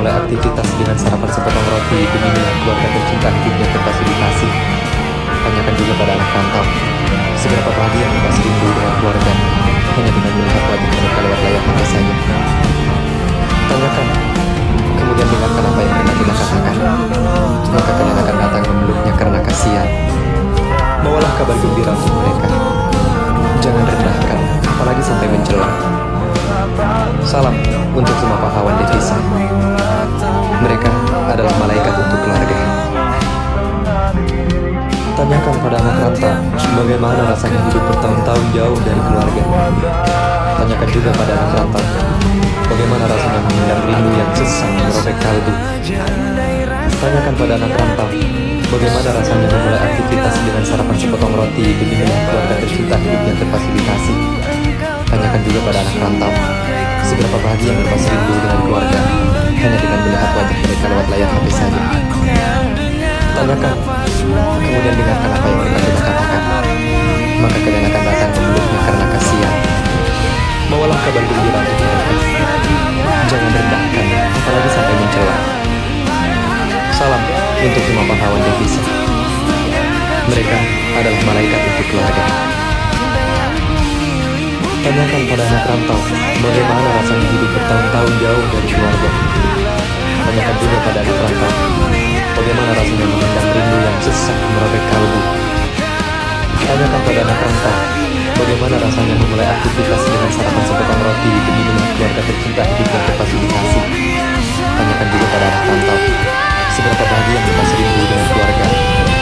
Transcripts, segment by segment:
memulai aktivitas dengan sarapan sepotong roti demi melihat keluarga tercinta hidupnya terfasilitasi. Tanyakan juga pada anak rantau, seberapa bahagia mereka rindu dengan keluarga hanya dengan melihat wajah mereka lewat layar HP saja. Tanyakan, kemudian dengarkan apa yang mereka tidak katakan. Maka kalian akan datang memeluknya karena kasihan. Bawalah kabar gembira untuk mereka. Jangan rendahkan, apalagi sampai mencela. Salam untuk semua pahlawan devisa. Mereka adalah malaikat untuk keluarga. Tanyakan pada anak rantau, bagaimana rasanya hidup bertahun-tahun jauh dari keluarga. Tanyakan juga pada anak rantau, bagaimana rasanya memendam rindu yang sesak merobek kalbu. Tanyakan pada anak rantau, bagaimana rasanya memulai aktivitas dengan sarapan sepotong roti demi melihat keluarga tercinta hidupnya terfasilitasi. Tanyakan juga pada anak rantau, seberapa bahagia mereka rindu dengan keluarga hanya dengan melihat wajah mereka lewat layar HP saja. Tanyakan, kemudian dengarkan apa yang mereka tidak katakan. Maka kalian akan datang memeluknya karena kasihan. Bawalah kabar gembira untuk mereka. Jangan rendahkan, apalagi sampai mencela. Salam untuk semua pahlawan devisa. Mereka adalah malaikat untuk keluarga. Tanyakan pada anak rantau, bagaimana rasanya hidup bertahun-tahun jauh dari keluarga. Tanyakan juga pada anak rantau, bagaimana rasanya memendam rindu yang sesak merobek kalbu. Tanyakan pada anak rantau, bagaimana rasanya memulai aktivitas dengan sarapan sepotong roti demi melihat keluarga tercinta hidupnya terfasilitasi. Tanyakan juga pada anak rantau, seberapa bahagia mereka rindu dengan keluarga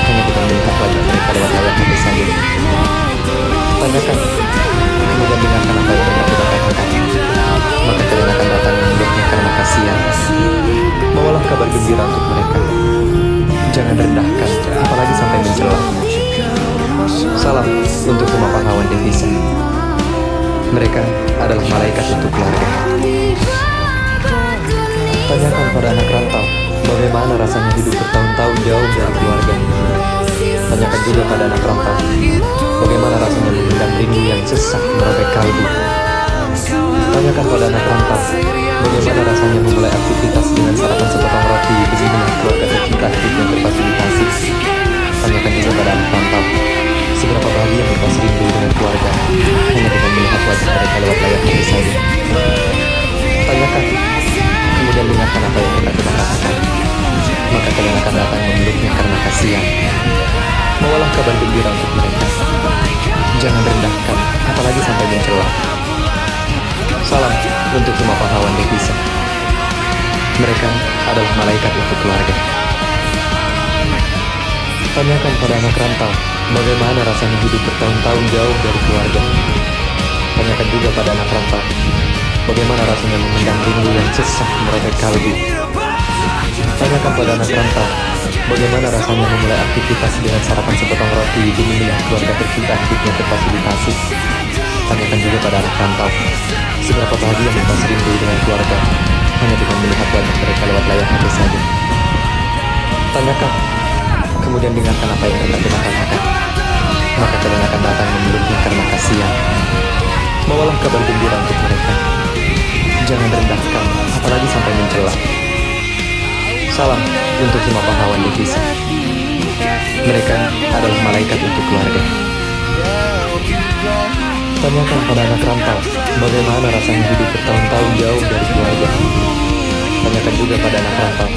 hanya dengan melihat wajah mereka lewat layar HP saja. Tanyakan, kemudian dengarkan apa yang mereka tidak katakan. Maka kalian akan datang memeluknya karena kasihan. Bawalah kabar gembira untuk mereka. Jangan rendahkan, apalagi sampai mencela. Salam untuk semua pahlawan devisa. Mereka adalah malaikat untuk keluarga. Tanyakan pada anak rantau, bagaimana rasanya hidup bertahun-tahun jauh dari keluarga. Tanyakan juga pada anak rantau, bagaimana rasanya memendam rindu yang sesak merobek kalbu. Tanyakan pada anak rantau, bagaimana rasanya memulai aktivitas dengan sarapan sepotong roti demi melihat keluarga tercinta hidupnya terfasilitasi. Tanyakan juga pada anak rantau, seberapa bahagia mereka rindu dengan keluarga hanya dengan melihat wajah mereka lewat layar HP saja. Tanyakan, kemudian dengarkan apa yang mereka tidak katakan. Maka kalian akan datang memeluknya karena kasihan. Bawalah kabar gembira untuk mereka. Jangan rendahkan, apalagi sampai mencela. Salam untuk semua pahlawan devisa. Mereka adalah malaikat untuk keluarga. Tanyakan pada anak rantau, bagaimana rasanya hidup bertahun-tahun jauh dari keluarga. Tanyakan juga pada anak rantau, bagaimana rasanya memendam rindu yang sesak merobek kalbu. Tanyakan pada anak rantau, bagaimana rasanya memulai aktivitas dengan sarapan sepotong roti demi melihat keluarga tercinta hidupnya terfasilitasi. Tanyakan juga pada anak rantau, seberapa bahagia mereka rindu dengan keluarga hanya dengan melihat wajah mereka lewat layar HP saja. Tanyakan, kemudian dengarkan apa yang mereka tidak katakan. Maka kalian akan datang memeluknya karena kasihan. Bawalah kabar gembira untuk mereka. Jangan rendahkan, apalagi sampai mencela. Salam untuk semua pahlawan devisa. Mereka adalah malaikat untuk keluarga. Tanyakan pada anak rantau, bagaimana rasanya hidup bertahun-tahun jauh dari keluarga. Tanyakan juga pada anak rantau,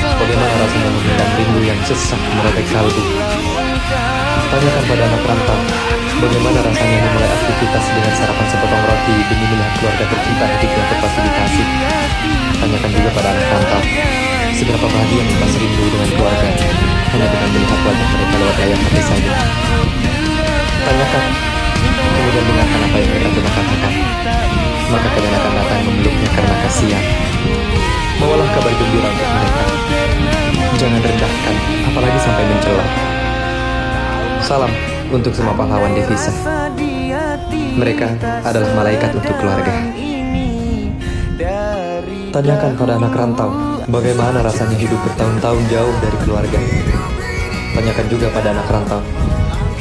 bagaimana rasanya memendam rindu yang sesak merobek kalbu. Tanyakan pada anak rantau, bagaimana rasanya memulai aktivitas dengan sarapan sepotong roti demi melihat keluarga tercinta hidupnya terfasilitasi. Tanyakan juga pada anak rantau, seberapa bahagia mereka rindu dengan keluarga hanya dengan melihat wajah mereka lewat layar HP saja. Tanyakan, kemudian dengarkan apa yang mereka tidak katakan. Maka kalian akan datang memeluknya karena kasihan. Bawalah kabar gembira untuk mereka. Jangan rendahkan, apalagi sampai mencela. Salam untuk semua pahlawan devisa. Mereka adalah malaikat untuk keluarga. Tanyakan pada anak rantau, bagaimana rasanya hidup bertahun-tahun jauh dari keluarga. Tanyakan juga pada anak rantau,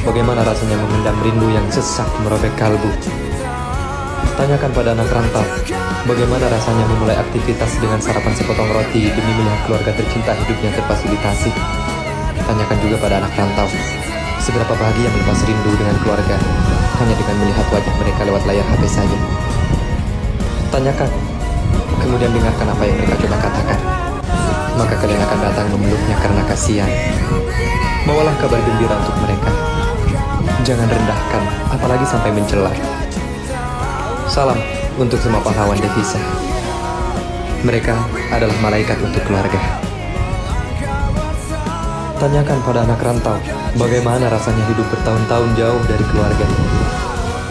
bagaimana rasanya memendam rindu yang sesak merobek kalbu. Tanyakan pada anak rantau, bagaimana rasanya memulai aktivitas dengan sarapan sepotong roti demi melihat keluarga tercinta hidupnya terfasilitasi. Tanyakan juga pada anak rantau, seberapa bahagia melepas rindu dengan keluarga hanya dengan melihat wajah mereka lewat layar HP saja. Tanyakan, kemudian dengarkan apa yang mereka coba katakan. Maka kalian akan datang memeluknya karena kasihan. Bawalah kabar gembira untuk mereka. Jangan rendahkan, apalagi sampai mencela. Salam untuk semua pahlawan devisa. Mereka adalah malaikat untuk keluarga. Tanyakan pada anak rantau, bagaimana rasanya hidup bertahun-tahun jauh dari keluarga.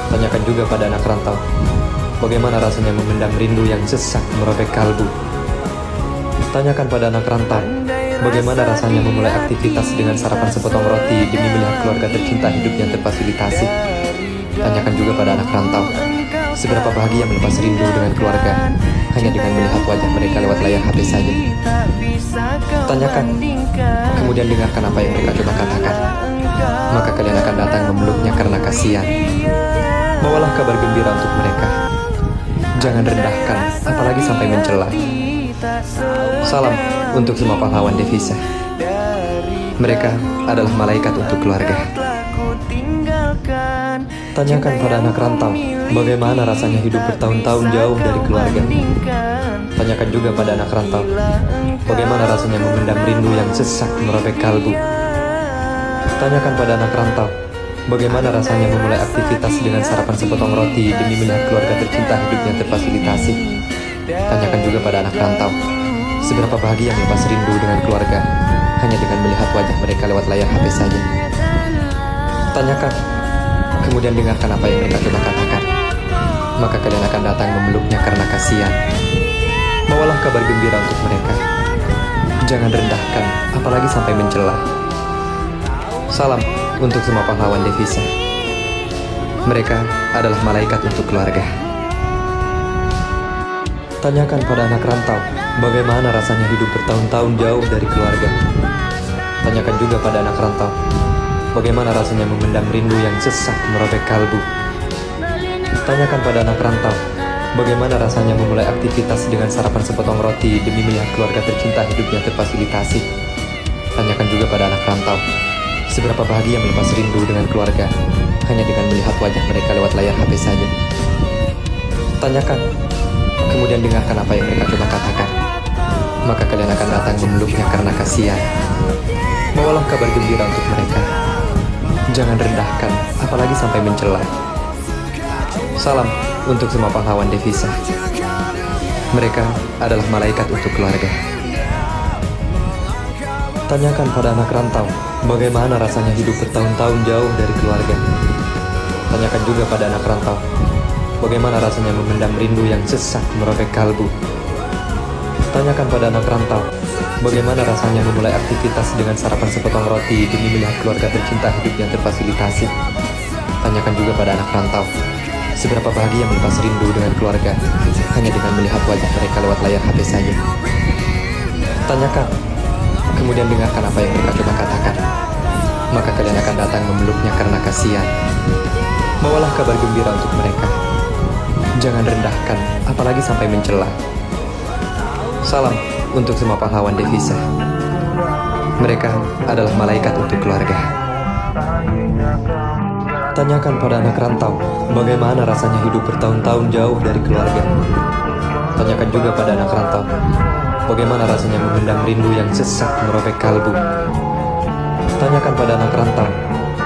Tanyakan juga pada anak rantau, bagaimana rasanya memendam rindu yang sesak merobek kalbu. Tanyakan pada anak rantau, bagaimana rasanya memulai aktivitas dengan sarapan sepotong roti demi melihat keluarga tercinta hidupnya terfasilitasi. Tanyakan juga pada anak rantau, seberapa bahagia melepas rindu dengan keluarga hanya dengan melihat wajah mereka lewat layar HP saja. Tanyakan, kemudian dengarkan apa yang mereka coba katakan. Maka kalian akan datang memeluknya karena kasihan. Bawalah kabar gembira untuk mereka. Jangan rendahkan, apalagi sampai mencela. Salam untuk semua pahlawan devisa. Mereka adalah malaikat untuk keluarga. Tanyakan pada anak rantau, bagaimana rasanya hidup bertahun-tahun jauh dari keluarga. Tanyakan juga pada anak rantau, bagaimana rasanya memendam rindu yang sesak merobek kalbu. Tanyakan pada anak rantau, bagaimana rasanya memulai aktivitas dengan sarapan sepotong roti demi melihat keluarga tercinta hidupnya terfasilitasi. Tanyakan juga pada anak rantau, seberapa bahagia melepas rindu dengan keluarga hanya dengan melihat wajah mereka lewat layar HP saja. Tanyakan, kemudian dengarkan apa yang mereka coba katakan. Maka kalian akan datang memeluknya karena kasihan. Bawalah kabar gembira untuk mereka. Jangan rendahkan, apalagi sampai mencela. Salam untuk semua pahlawan devisa. Mereka adalah malaikat untuk keluarga. Tanyakan pada anak rantau, bagaimana rasanya hidup bertahun-tahun jauh dari keluarga. Tanyakan juga pada anak rantau, bagaimana rasanya memendam rindu yang sesak merobek kalbu. Tanyakan pada anak rantau, bagaimana rasanya memulai aktivitas dengan sarapan sepotong roti demi melihat keluarga tercinta hidupnya terfasilitasi. Tanyakan juga pada anak rantau, seberapa bahagia melepas rindu dengan keluarga hanya dengan melihat wajah mereka lewat layar HP saja. Tanyakan, kemudian dengarkan apa yang mereka coba katakan. Maka kalian akan datang memeluknya karena kasihan. Bawalah kabar gembira untuk mereka. Jangan rendahkan, apalagi sampai mencela. Salam untuk semua pahlawan devisa. Mereka adalah malaikat untuk keluarga. Tanyakan pada anak rantau, bagaimana rasanya hidup bertahun-tahun jauh dari keluarga. Tanyakan juga pada anak rantau, bagaimana rasanya memendam rindu yang sesak merobek kalbu. Tanyakan pada anak rantau, bagaimana rasanya memulai aktivitas dengan sarapan sepotong roti demi melihat keluarga tercinta hidupnya terfasilitasi. Tanyakan juga pada anak rantau, seberapa bahagia melepas rindu dengan keluarga hanya dengan melihat wajah mereka lewat layar HP saja. Tanyakan, kemudian dengarkan apa yang mereka coba katakan. Maka kalian akan datang memeluknya karena kasihan. Bawalah kabar gembira untuk mereka. Jangan rendahkan, apalagi sampai mencela. Salam untuk semua pahlawan devisa. Mereka adalah malaikat untuk keluarga. Tanyakan pada anak rantau, bagaimana rasanya hidup bertahun-tahun jauh dari keluarga. Tanyakan juga pada anak rantau, bagaimana rasanya memendam rindu yang sesak merobek kalbu. Tanyakan pada anak rantau,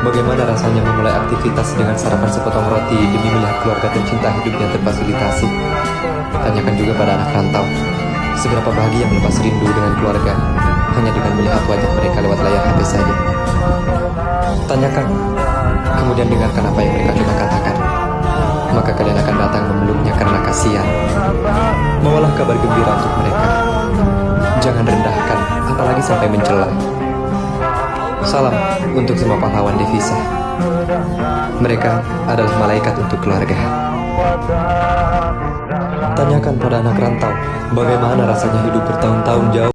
bagaimana rasanya memulai aktivitas dengan sarapan sepotong roti demi melihat keluarga tercinta hidupnya terfasilitasi. Tanyakan juga pada anak rantau, seberapa bahagia melepas rindu dengan keluarga hanya dengan melihat wajah mereka lewat layar HP saja. Tanyakan, kemudian dengarkan apa yang mereka coba katakan. Maka kalian akan datang memeluknya karena kasihan. Bawalah kabar gembira untuk mereka. Jangan rendahkan, apalagi sampai mencela. Salam untuk semua pahlawan devisa. Mereka adalah malaikat untuk keluarga. Tanyakan pada anak rantau, bagaimana rasanya hidup bertahun-tahun jauh